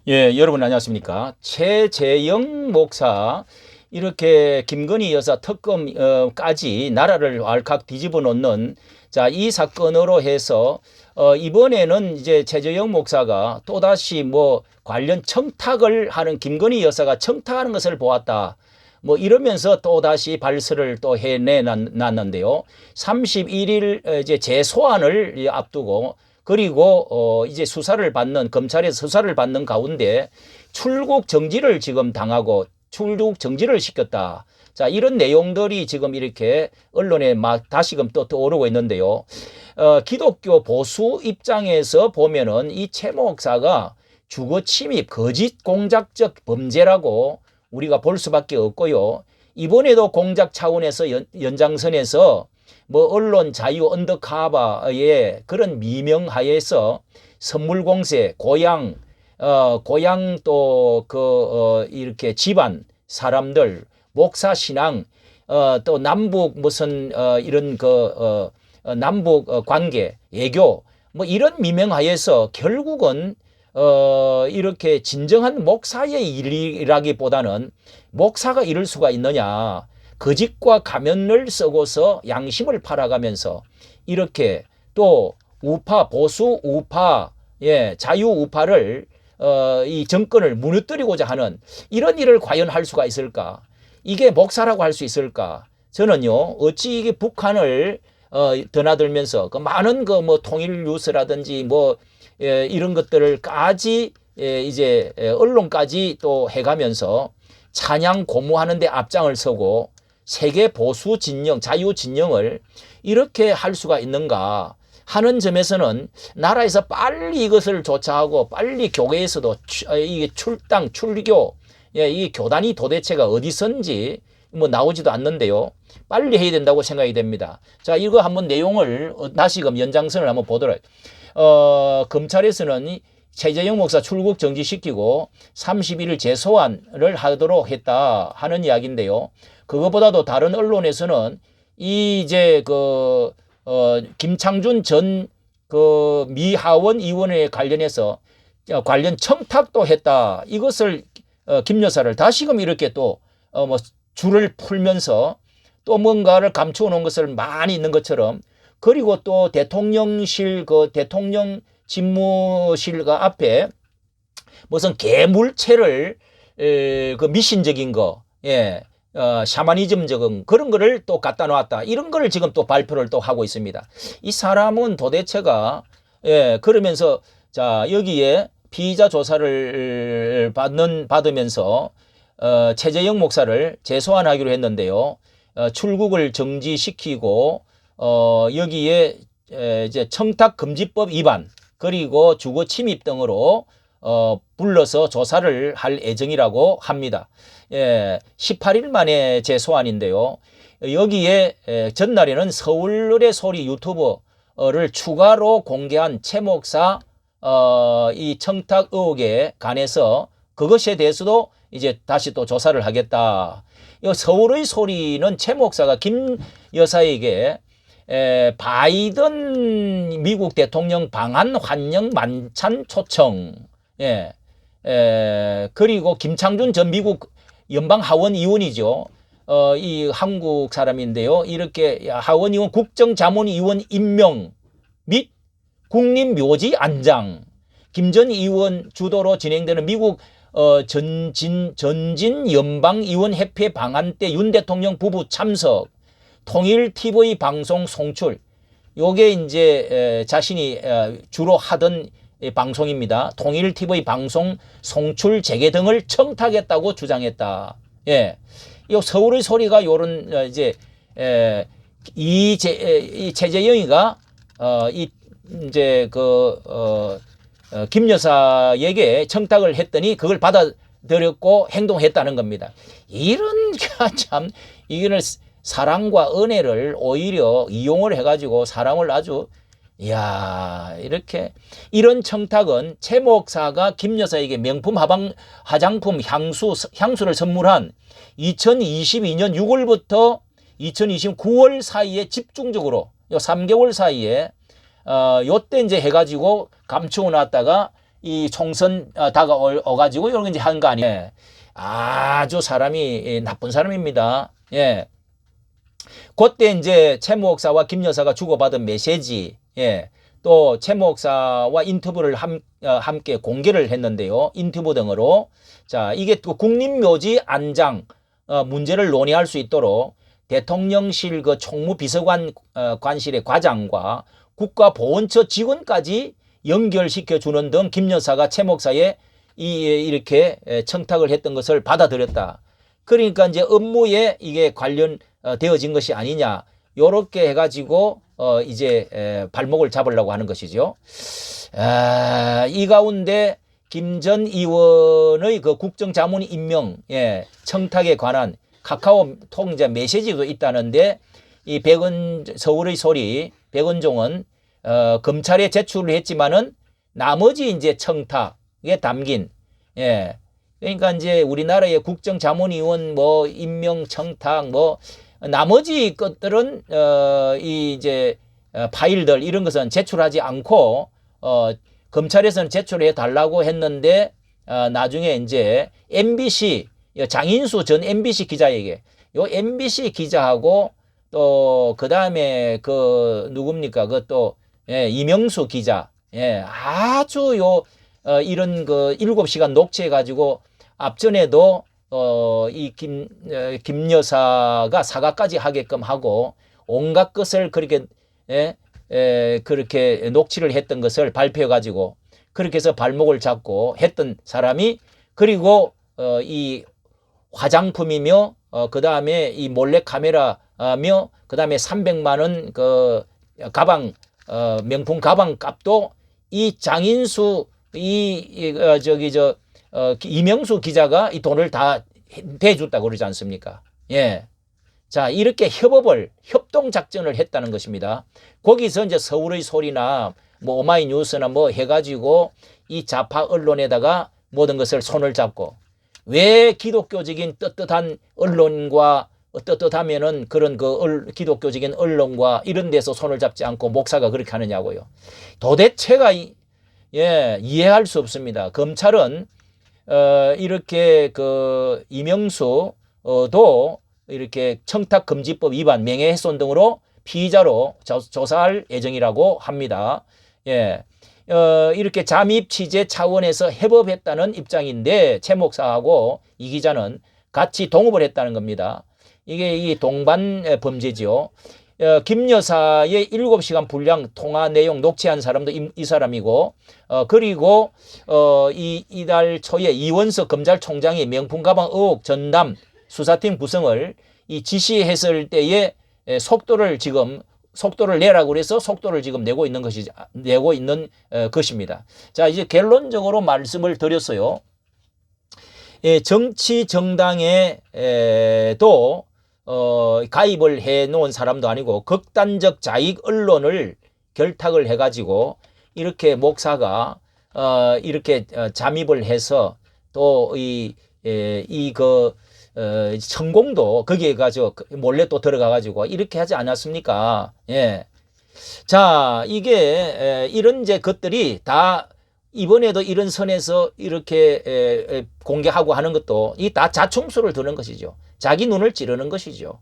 예, 여러분 안녕하십니까? 최재형 목사 이렇게 김건희 여사 특검까지 나라를 왈칵 뒤집어 놓는 이 사건으로 해서 이번에는 이제 최재형 목사가 또다시 뭐 관련 청탁을 하는 김건희 여사가 청탁하는 것을 보았다. 뭐 이러면서 또다시 발설을 또 해내놨는데요. 31일 이제 재소환을 앞두고 그리고 이제 수사를 받는 검찰에서 수사를 받는 가운데 출국 정지를 지금 당하고 출국 정지를 시켰다. 자, 이런 내용들이 지금 이렇게 언론에 막 다시금 또 떠오르고 있는데요. 기독교 보수 입장에서 보면은 이 최 목사가 주거 침입 거짓 공작적 범죄라고 우리가 볼 수밖에 없고요. 이번에도 공작 차원에서 연장선에서 뭐 언론 자유 언더카바의 그런 미명하에서 선물 공세, 고향 또 이렇게 집안 사람들, 목사 신앙, 또 남북 무슨 이런 남북 관계, 외교 뭐 이런 미명하에서 결국은 이렇게 진정한 목사의 일이라기보다는 목사가 이럴 수가 있느냐. 거짓과 가면을 쓰고서 양심을 팔아가면서 이렇게 또 우파, 보수 우파, 자유 우파를 이 정권을 무너뜨리고자 하는 이런 일을 과연 할 수가 있을까? 이게 목사라고 할 수 있을까? 저는요, 어찌 이게 북한을 드나들면서 그 많은 그 뭐 통일 뉴스라든지 뭐 이런 것들을까지 이제 언론까지 또 해가면서 찬양 고무하는 데 앞장을 서고 세계 보수 진영, 자유 진영을 이렇게 할 수가 있는가 하는 점에서는 나라에서 빨리 이것을 조차하고 빨리 교회에서도 이게 출당, 출교, 이 교단이 도대체가 어디선지 뭐 나오지도 않는데요. 빨리 해야 된다고 생각이 됩니다. 자, 이거 한번 내용을 다시금 연장선을 한번 보도록. 검찰에서는 최재형 목사 출국 정지시키고 31일 재소환을 하도록 했다 하는 이야기인데요. 그것보다도 다른 언론에서는 이제 김창준 전 미하원 의원에 관련해서 관련 청탁도 했다. 이것을 김 여사를 다시금 이렇게 또 뭐 줄을 풀면서 또 뭔가를 감추어 놓은 것을 많이 있는 것처럼 그리고 또 대통령실 대통령 집무실과 앞에 무슨 괴물체를 미신적인 거, 샤머니즘적인 그런 거를 또 갖다 놨다. 이런 거를 지금 또 발표를 또 하고 있습니다. 이 사람은 도대체가 그러면서 자, 여기에 피의자 조사를 받으면서 최재형 목사를 재소환하기로 했는데요. 출국을 정지시키고 여기에 이제 청탁금지법 위반 그리고 주거 침입 등으로 불러서 조사를 할 예정이라고 합니다. 18일 만에 재소환인데요. 여기에 전날에는 서울의 소리 유튜버를 추가로 공개한 최 목사 이 청탁 의혹에 관해서 그것에 대해서도 이제 다시 또 조사를 하겠다. 서울의 소리는 최 목사가 김 여사에게 바이든 미국 대통령 방한 환영 만찬 초청, 그리고 김창준 전 미국 연방 하원 의원이죠. 이 한국 사람인데요. 이렇게 하원 의원 국정자문위원 임명 및 국립묘지 안장, 김 전 의원 주도로 진행되는 미국 전진 연방의원협회 방한 때 윤 대통령 부부 참석, 통일 TV 방송 송출, 요게 이제 자신이 주로 하던 방송입니다. 통일 TV 방송 송출 재개 등을 청탁했다고 주장했다. 이 서울의 소리가 요런 이제 이 최재형이가 이제 김 여사에게 청탁을 했더니 그걸 받아들였고 행동했다는 겁니다. 이런 참 이거는 사랑과 은혜를 오히려 이용을 해가지고 사람을 아주 이렇게 이런 청탁은 최 목사가 김 여사에게 명품 화장품 향수를 선물한 2022년 6월부터 2020년 9월 사이에 집중적으로 요 3개월 사이에 요때 이제 해가지고 감추어 놨다가 이 총선 다가오 가지고 이런 거 이제 한 거 아니에요. 아주 사람이 나쁜 사람입니다. 예. 그때 이제 최 목사와 김 여사가 주고받은 메시지, 예. 또 최 목사와 인터뷰를 함께 공개를 했는데요. 인터뷰 등으로. 자, 이게 또 국립묘지 안장 문제를 논의할 수 있도록 대통령실 그 총무비서관 관실의 과장과 국가보훈처 직원까지 연결시켜 주는 등 김 여사가 최 목사의 이렇게 청탁을 했던 것을 받아들였다. 그러니까 이제 업무에 이게 관련되어진 것이 아니냐. 요렇게 해가지고 이제 발목을 잡으려고 하는 것이죠. 이 가운데 김 전 의원의 그 국정자문 임명 청탁에 관한 카카오톡 이제 메시지도 있다는데 이 서울의 소리 백은종은 검찰에 제출을 했지만은 나머지 이제 청탁에 담긴 그러니까 이제 우리나라의 국정자문위원 뭐 임명 청탁 뭐 나머지 것들은 이제 파일들 이런 것은 제출하지 않고 검찰에서는 제출해 달라고 했는데 나중에 이제 MBC 장인수 전 MBC 기자에게 요 MBC 기자하고 또 그다음에 그 누굽니까 그또 이명수 기자 아주 이런 그 7시간 녹취해 가지고 앞전에도 이 김 여사가 사과까지 하게끔 하고 온갖 것을 그렇게 그렇게 녹취를 했던 것을 발표해 가지고 그렇게 해서 발목을 잡고 했던 사람이 그리고 이 화장품이며 그다음에 이 몰래 카메라며 그다음에 300만 원 그 가방 명품 가방 값도 이 장인수 이명수 기자가 이 돈을 다 대줬다고 그러지 않습니까? 예. 자, 이렇게 협동작전을 했다는 것입니다. 거기서 이제 서울의 소리나 뭐 오마이뉴스나 뭐 해가지고 이 좌파 언론에다가 모든 것을 손을 잡고 왜 기독교적인 떳떳한 언론과 떳떳하면은 그런 그 기독교적인 언론과 이런 데서 손을 잡지 않고 목사가 그렇게 하느냐고요. 도대체가 이해할 수 없습니다. 검찰은 이렇게 그 이명수도 이렇게 청탁금지법 위반, 명예훼손 등으로 피의자로 조사할 예정이라고 합니다. 이렇게 잠입 취재 차원에서 해법했다는 입장인데 최 목사하고 이 기자는 같이 동업을 했다는 겁니다. 이게 이 동반 범죄죠. 김 여사의 7시간 분량 통화 내용 녹취한 사람도 이 사람이고 그리고 이달 초에 이원석 검찰총장이 명품 가방 의혹 전담 수사팀 구성을 이 지시했을 때에 속도를 내라고 그래서 속도를 지금 내고 있는 것입니다. 자, 이제 결론적으로 말씀을 드렸어요. 정치 정당에도 가입을 해 놓은 사람도 아니고 극단적 자익 언론을 결탁을 해 가지고 이렇게 목사가 이렇게 잠입을 해서 또 천공도 거기에 가지고 몰래 또 들어가 가지고 이렇게 하지 않았습니까? 자, 이게 이런 이제 것들이 다 이번에도 이런 선에서 이렇게 공개하고 하는 것도 이 다 자충수를 두는 것이죠. 자기 눈을 찌르는 것이죠.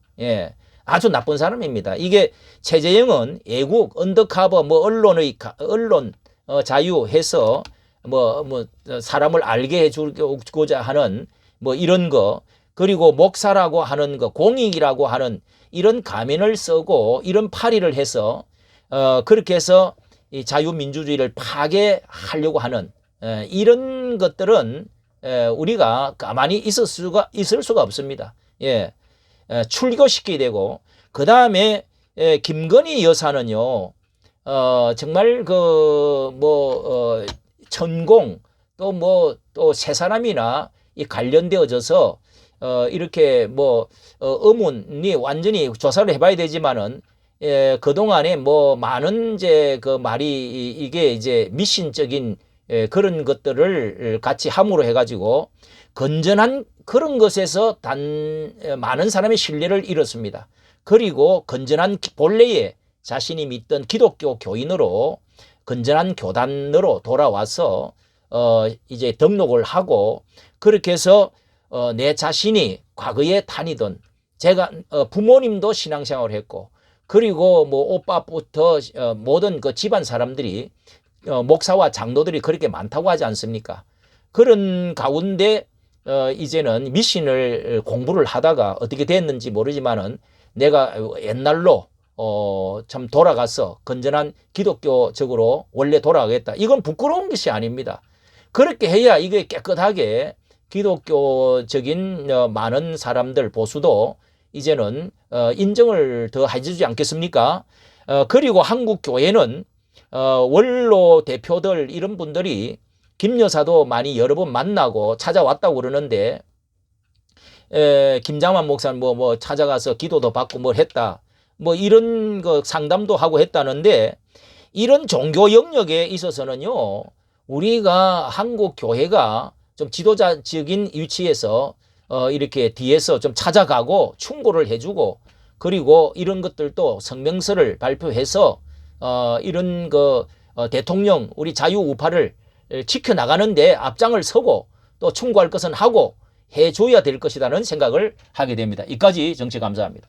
아주 나쁜 사람입니다. 이게 최재형은 애국, 언더커버, 뭐 언론 자유해서 뭐 사람을 알게 해주고자 하는 뭐 이런 거 그리고 목사라고 하는 거 공익이라고 하는 이런 가면을 쓰고 이런 파리를 해서 그렇게 해서 이 자유민주주의를 파괴하려고 하는 이런 것들은 우리가 가만히 있을 수가 없습니다. 출교시키게 되고 그 다음에 김건희 여사는요 정말 천공 또 세 사람이나 이 관련되어져서 이렇게 의문이 완전히 조사를 해봐야 되지만은 그동안에 많은 이제 그 말이 이게 이제 미신적인 그런 것들을 같이 함으로 해가지고 건전한 그런 것에서 많은 사람의 신뢰를 잃었습니다. 그리고 건전한 본래의 자신이 믿던 기독교 교인으로 건전한 교단으로 돌아와서 이제 등록을 하고 그렇게 해서 내 자신이 과거에 다니던 제가 부모님도 신앙생활을 했고 그리고 뭐 오빠부터 모든 그 집안 사람들이 목사와 장로들이 그렇게 많다고 하지 않습니까? 그런 가운데 이제는 미신을 공부를 하다가 어떻게 됐는지 모르지만은 내가 옛날로 참 돌아가서 건전한 기독교적으로 원래 돌아가겠다. 이건 부끄러운 것이 아닙니다. 그렇게 해야 이게 깨끗하게 기독교적인 많은 사람들 보수도 이제는 인정을 더 해주지 않겠습니까? 그리고 한국 교회는 원로 대표들 이런 분들이 김 여사도 많이 여러 번 만나고 찾아왔다고 그러는데 김장만 목사는 뭐 찾아가서 기도도 받고 뭘 했다. 뭐 이런 거 상담도 하고 했다는데 이런 종교 영역에 있어서는요. 우리가 한국 교회가 좀 지도자적인 위치에서 이렇게 뒤에서 좀 찾아가고 충고를 해주고 그리고 이런 것들도 성명서를 발표해서 이런 그 대통령 우리 자유우파를 지켜나가는데 앞장을 서고 또 충고할 것은 하고 해줘야 될 것이라는 생각을 하게 됩니다. 이까지 정치 감사합니다.